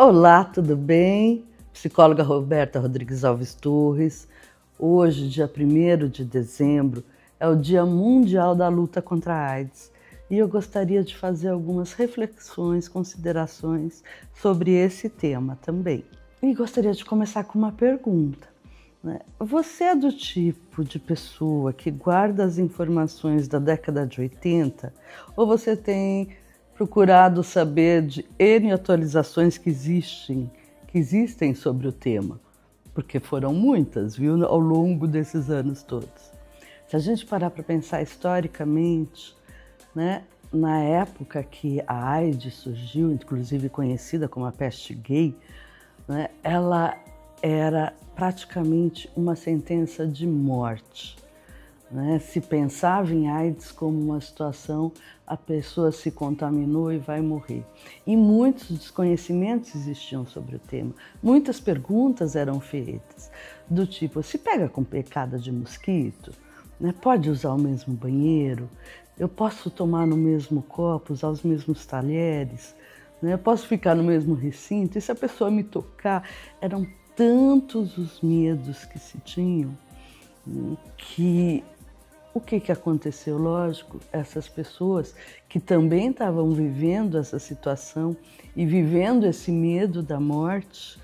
Olá, tudo bem? Psicóloga Roberta Rodrigues Alves Torres. Hoje, dia 1º de dezembro, é o Dia Mundial da Luta contra a AIDS e eu gostaria de fazer algumas reflexões, considerações sobre esse tema também. E gostaria de começar com uma pergunta, né? Você é do tipo de pessoa que guarda as informações da década de 80 ou você tem procurado saber de N atualizações que existem sobre o tema? Porque foram muitas, viu, ao longo desses anos todos. Se a gente parar para pensar historicamente, né, na época que a AIDS surgiu, inclusive conhecida como a peste gay, né, ela era praticamente uma sentença de morte. Né? Se pensava em AIDS como uma situação, a pessoa se contaminou e vai morrer. E muitos desconhecimentos existiam sobre o tema. Muitas perguntas eram feitas, do tipo, se pega com picada de mosquito? Né? Pode usar o mesmo banheiro? Eu posso tomar no mesmo copo, usar os mesmos talheres? Né? Eu posso ficar no mesmo recinto? E se a pessoa me tocar? Eram tantos os medos que se tinham que o que aconteceu? Lógico, essas pessoas que também estavam vivendo essa situação e vivendo esse medo da morte,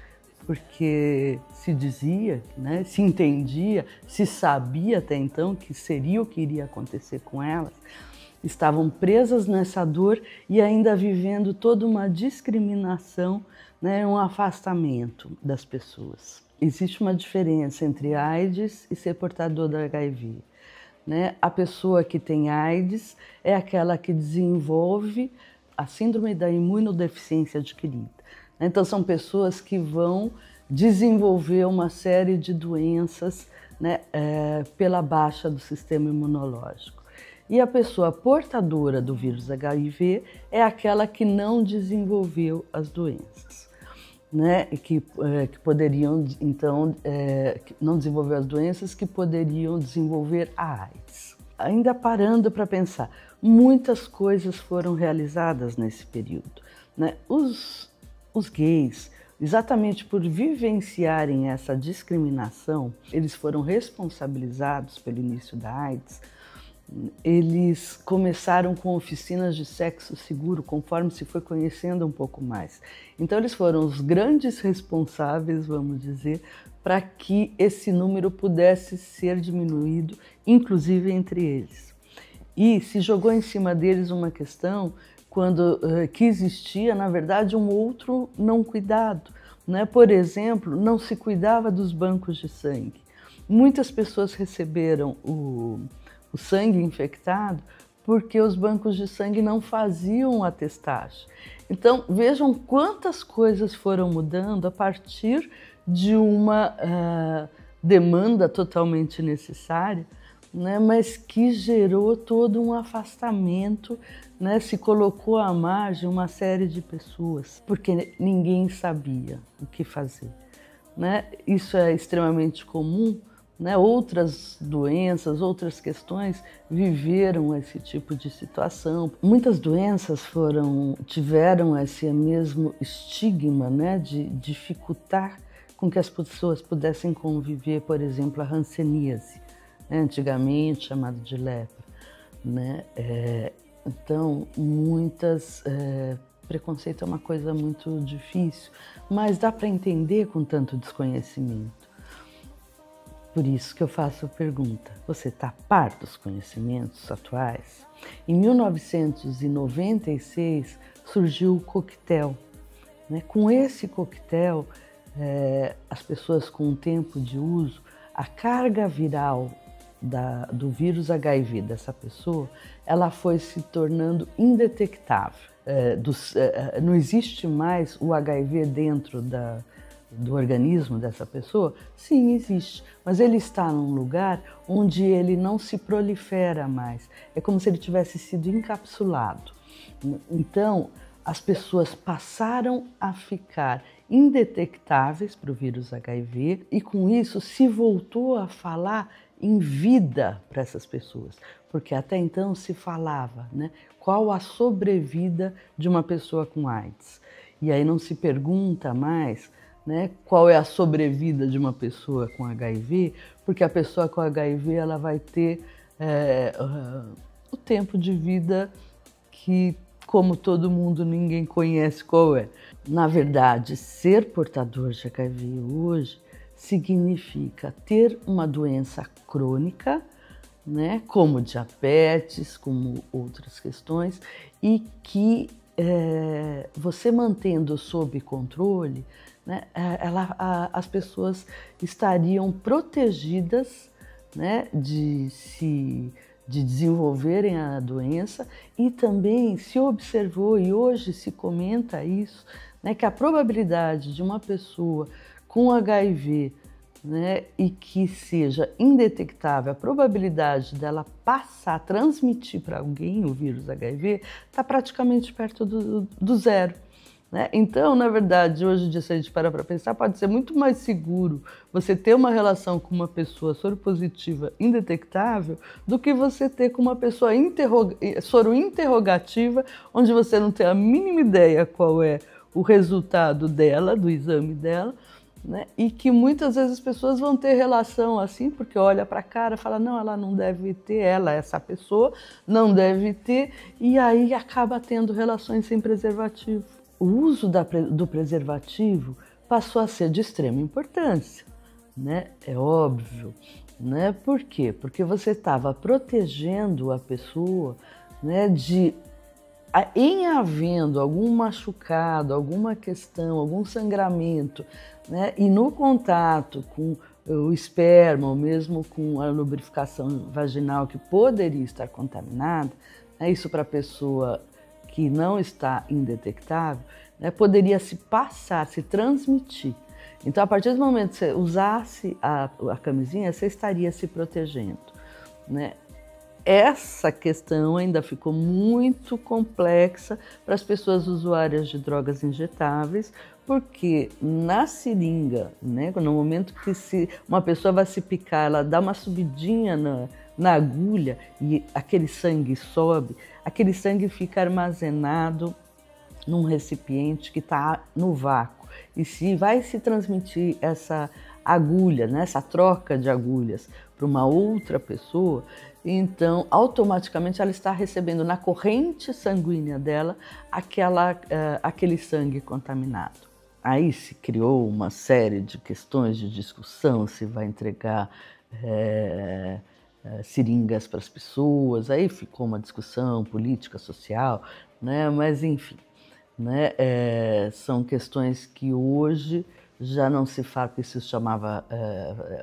porque se dizia, né, se entendia, se sabia até então que seria o que iria acontecer com elas, estavam presas nessa dor e ainda vivendo toda uma discriminação, né, um afastamento das pessoas. Existe uma diferença entre AIDS e ser portador da HIV. Né? A pessoa que tem AIDS é aquela que desenvolve a síndrome da imunodeficiência adquirida. Então, são pessoas que vão desenvolver uma série de doenças, né, pela baixa do sistema imunológico. E a pessoa portadora do vírus HIV é aquela que não desenvolveu as doenças. Né, que poderiam, então, não desenvolver as doenças que poderiam desenvolver a AIDS. Ainda parando para pensar, muitas coisas foram realizadas nesse período. Né? Os gays, exatamente por vivenciarem essa discriminação, eles foram responsabilizados pelo início da AIDS. Eles começaram com oficinas de sexo seguro, conforme se foi conhecendo um pouco mais. Então, eles foram os grandes responsáveis, vamos dizer, para que esse número pudesse ser diminuído, inclusive entre eles. E se jogou em cima deles uma questão que existia, na verdade, um outro não cuidado. Né? Por exemplo, não se cuidava dos bancos de sangue. Muitas pessoas receberam o sangue infectado porque os bancos de sangue não faziam a testagem. Então, vejam quantas coisas foram mudando a partir de uma demanda totalmente necessária, né, mas que gerou todo um afastamento, né, se colocou à margem uma série de pessoas, porque ninguém sabia o que fazer. Né? Isso é extremamente comum. Né? Outras doenças, outras questões viveram esse tipo de situação. Muitas doenças tiveram esse mesmo estigma, né, de dificultar com que as pessoas pudessem conviver, por exemplo, a hanseníase, né, antigamente chamada de lepra. Né? Então, preconceito é uma coisa muito difícil, mas dá para entender com tanto desconhecimento. Por isso que eu faço a pergunta, você está a par dos conhecimentos atuais? Em 1996 surgiu o coquetel. Né? Com esse coquetel, as pessoas com o tempo de uso, a carga viral do vírus HIV dessa pessoa, ela foi se tornando indetectável. Não existe mais o HIV dentro do organismo dessa pessoa? Sim, existe, mas ele está num lugar onde ele não se prolifera mais. É como se ele tivesse sido encapsulado. Então, as pessoas passaram a ficar indetectáveis para o vírus HIV e com isso se voltou a falar em vida para essas pessoas, porque até então se falava, né, qual a sobrevida de uma pessoa com AIDS. E aí não se pergunta mais, né, qual é a sobrevida de uma pessoa com HIV, porque a pessoa com HIV ela vai ter o tempo de vida que, como todo mundo, ninguém conhece qual é. Na verdade, ser portador de HIV hoje significa ter uma doença crônica, né, como diabetes, como outras questões, e que você mantendo sob controle, né, as pessoas estariam protegidas, né, de desenvolverem a doença, e também se observou, e hoje se comenta isso, né, que a probabilidade de uma pessoa com HIV, né, e que seja indetectável, a probabilidade dela passar, transmitir para alguém o vírus HIV, está praticamente perto do zero. Né? Então, na verdade, hoje em dia, se a gente parar para pensar, pode ser muito mais seguro você ter uma relação com uma pessoa soropositiva indetectável do que você ter com uma pessoa soro-interrogativa, onde você não tem a mínima ideia qual é o resultado dela, do exame dela, né? E que muitas vezes as pessoas vão ter relação assim, porque olha para a cara e fala, não, ela não deve ter, essa pessoa não deve ter, e aí acaba tendo relações sem preservativo. O uso do preservativo passou a ser de extrema importância, né? É óbvio, né? Por quê? Porque você estava protegendo a pessoa, né, em havendo algum machucado, alguma questão, algum sangramento, né, e no contato com o esperma, ou mesmo com a lubrificação vaginal que poderia estar contaminada, né, isso para a pessoa que não está indetectável, né, poderia se passar, se transmitir. Então, a partir do momento que você usasse a camisinha, você estaria se protegendo, né? Essa questão ainda ficou muito complexa para as pessoas usuárias de drogas injetáveis, porque na seringa, né, no momento que uma pessoa vai se picar, ela dá uma subidinha na agulha e aquele sangue sobe, aquele sangue fica armazenado num recipiente que está no vácuo. E se vai se transmitir essa agulha, né, essa troca de agulhas para uma outra pessoa, então automaticamente ela está recebendo na corrente sanguínea dela aquele sangue contaminado. Aí se criou uma série de questões de discussão, se vai entregar seringas para as pessoas, aí ficou uma discussão política, social, né? Mas enfim, né? São questões que hoje já não se fala, porque isso se chamava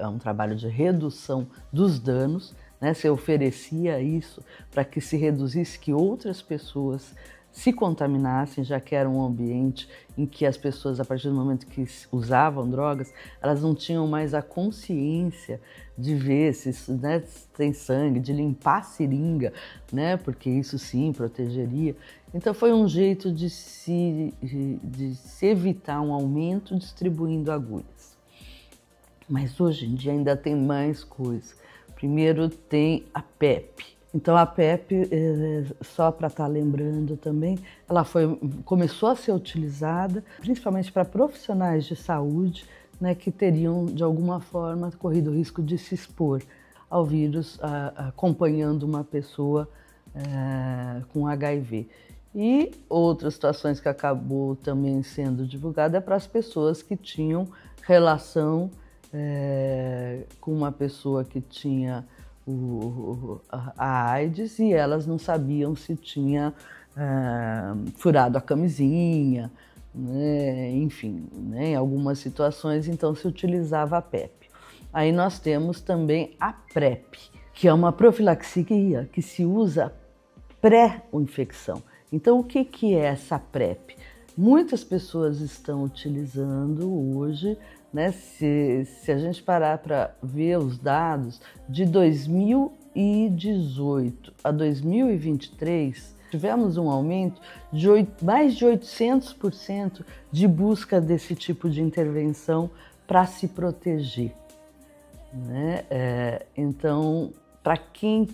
um trabalho de redução dos danos, né? Se oferecia isso para que se reduzisse, que outras pessoas se contaminassem, já que era um ambiente em que as pessoas, a partir do momento que usavam drogas, elas não tinham mais a consciência de ver se, né, tem sangue, de limpar a seringa, né, porque isso sim protegeria. Então foi um jeito de se evitar um aumento distribuindo agulhas. Mas hoje em dia ainda tem mais coisa. Primeiro tem a PEP. Então a PEP, só para estar lembrando também, ela começou a ser utilizada principalmente para profissionais de saúde, né, que teriam de alguma forma corrido o risco de se expor ao vírus acompanhando uma pessoa com HIV. E outras situações que acabou também sendo divulgada é para as pessoas que tinham relação com uma pessoa que tinha a AIDS e elas não sabiam se tinha furado a camisinha, né? Enfim, né? Em algumas situações então se utilizava a PEP. Aí nós temos também a PrEP, que é uma profilaxia que se usa pré-infecção. Então o que é essa PrEP? Muitas pessoas estão utilizando hoje, né? Se a gente parar para ver os dados, de 2018 a 2023, tivemos um aumento de mais de 800% de busca desse tipo de intervenção para se proteger, né? Então, para quem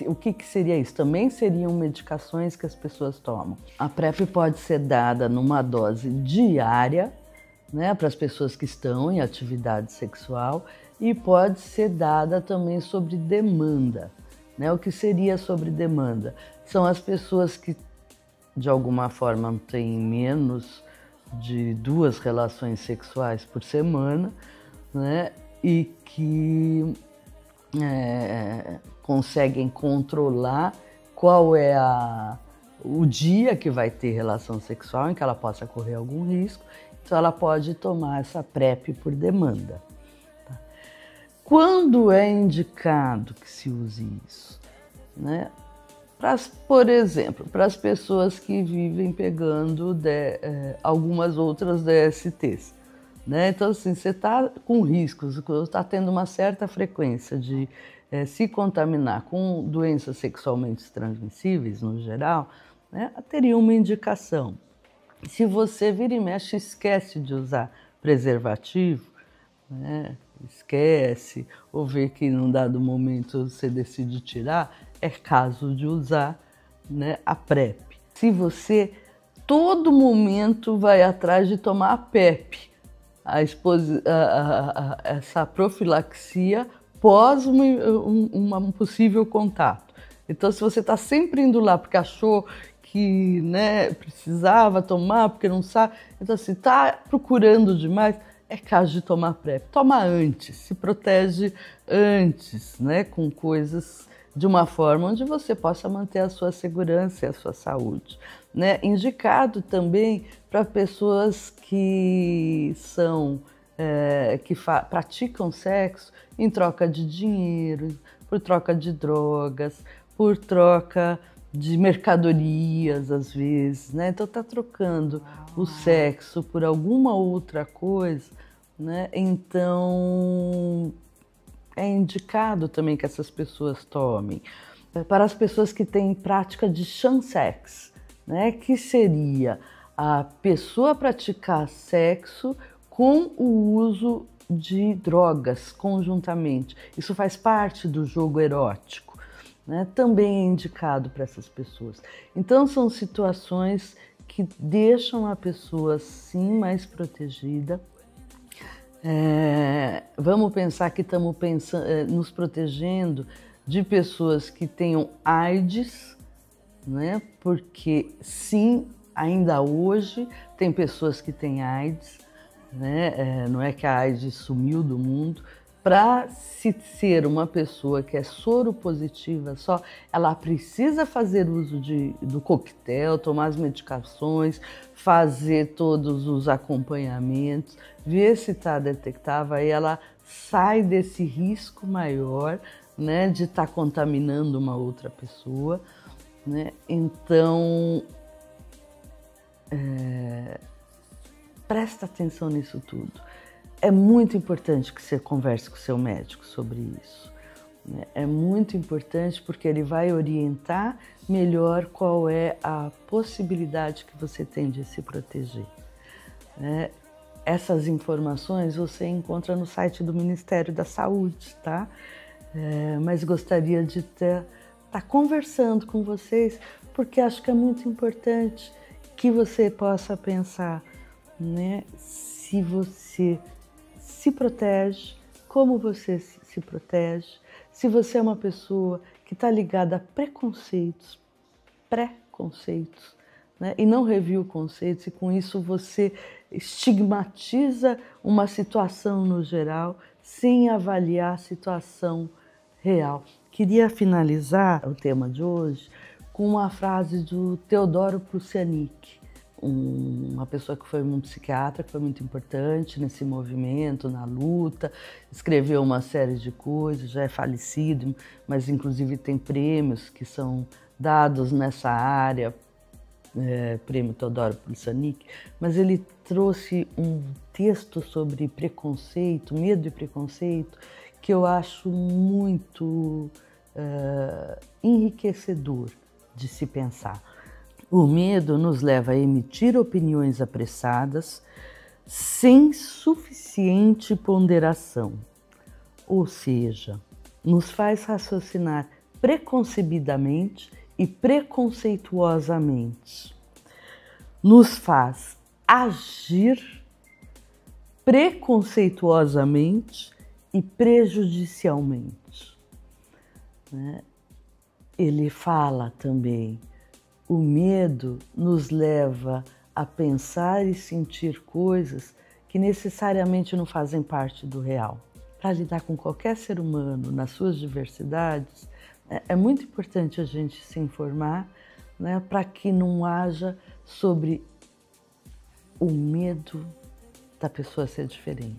o que seria isso? Também seriam medicações que as pessoas tomam. A PrEP pode ser dada numa dose diária, né, para as pessoas que estão em atividade sexual, e pode ser dada também sobre demanda. Né? O que seria sobre demanda? São as pessoas que de alguma forma têm menos de 2 relações sexuais por semana, né, e que conseguem controlar qual é o dia que vai ter relação sexual em que ela possa correr algum risco, então ela pode tomar essa PrEP por demanda. Tá? Quando é indicado que se use isso? Né? Por exemplo, para as pessoas que vivem pegando algumas outras DSTs. Né? Então, assim, você está com riscos, está tendo uma certa frequência de se contaminar com doenças sexualmente transmissíveis, no geral, né? Teria uma indicação. Se você vira e mexe esquece de usar preservativo, né? Esquece, ou vê que num dado momento você decide tirar, é caso de usar, né, a PrEP. Se você todo momento vai atrás de tomar a PEP, essa profilaxia pós um possível contato. Então, se você está sempre indo lá porque achou que, né, precisava tomar, porque não sabe, então se está procurando demais, é caso de tomar PrEP. Toma antes, se protege antes, né, com coisas de uma forma onde você possa manter a sua segurança e a sua saúde. Né? Indicado também para pessoas que praticam sexo em troca de dinheiro, por troca de drogas, por troca de mercadorias, às vezes, né? Então tá trocando o sexo por alguma outra coisa, né? Então é indicado também que essas pessoas tomem. Para as pessoas que têm prática de chansex, né? Que seria a pessoa praticar sexo com o uso de drogas conjuntamente. Isso faz parte do jogo erótico. Né, também é indicado para essas pessoas. Então, são situações que deixam a pessoa, sim, mais protegida. Vamos pensar que estamos nos protegendo de pessoas que tenham AIDS, né, porque, sim, ainda hoje tem pessoas que têm AIDS, né, não é que a AIDS sumiu do mundo. Para se ser uma pessoa que é soropositiva só, ela precisa fazer uso do coquetel, tomar as medicações, fazer todos os acompanhamentos, ver se está detectável, aí ela sai desse risco maior, né, de estar contaminando uma outra pessoa. Né? Então, presta atenção nisso tudo. É muito importante que você converse com o seu médico sobre isso. É muito importante porque ele vai orientar melhor qual é a possibilidade que você tem de se proteger. Essas informações você encontra no site do Ministério da Saúde, tá? Mas gostaria de estar conversando com vocês porque acho que é muito importante que você possa pensar, né? Se você se protege, como você se protege, se você é uma pessoa que está ligada a preconceitos, né, e não reviu conceitos, e com isso você estigmatiza uma situação no geral, sem avaliar a situação real. Queria finalizar o tema de hoje com uma frase do Teodoro Prussianic, uma pessoa que foi um psiquiatra, que foi muito importante nesse movimento, na luta, escreveu uma série de coisas, já é falecido, mas inclusive tem prêmios que são dados nessa área, prêmio Teodoro Prussianic, mas ele trouxe um texto sobre preconceito, medo e preconceito, que eu acho muito enriquecedor de se pensar. O medo nos leva a emitir opiniões apressadas sem suficiente ponderação. Ou seja, nos faz raciocinar preconcebidamente e preconceituosamente, nos faz agir preconceituosamente e prejudicialmente. Ele fala também, o medo nos leva a pensar e sentir coisas que necessariamente não fazem parte do real. Para lidar com qualquer ser humano nas suas diversidades, é muito importante a gente se informar, né, para que não haja sobre o medo da pessoa ser diferente.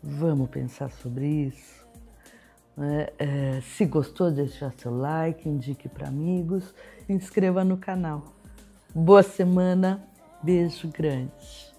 Vamos pensar sobre isso? Se gostou, deixa seu like, indique para amigos, inscreva no canal. Boa semana, beijo grande.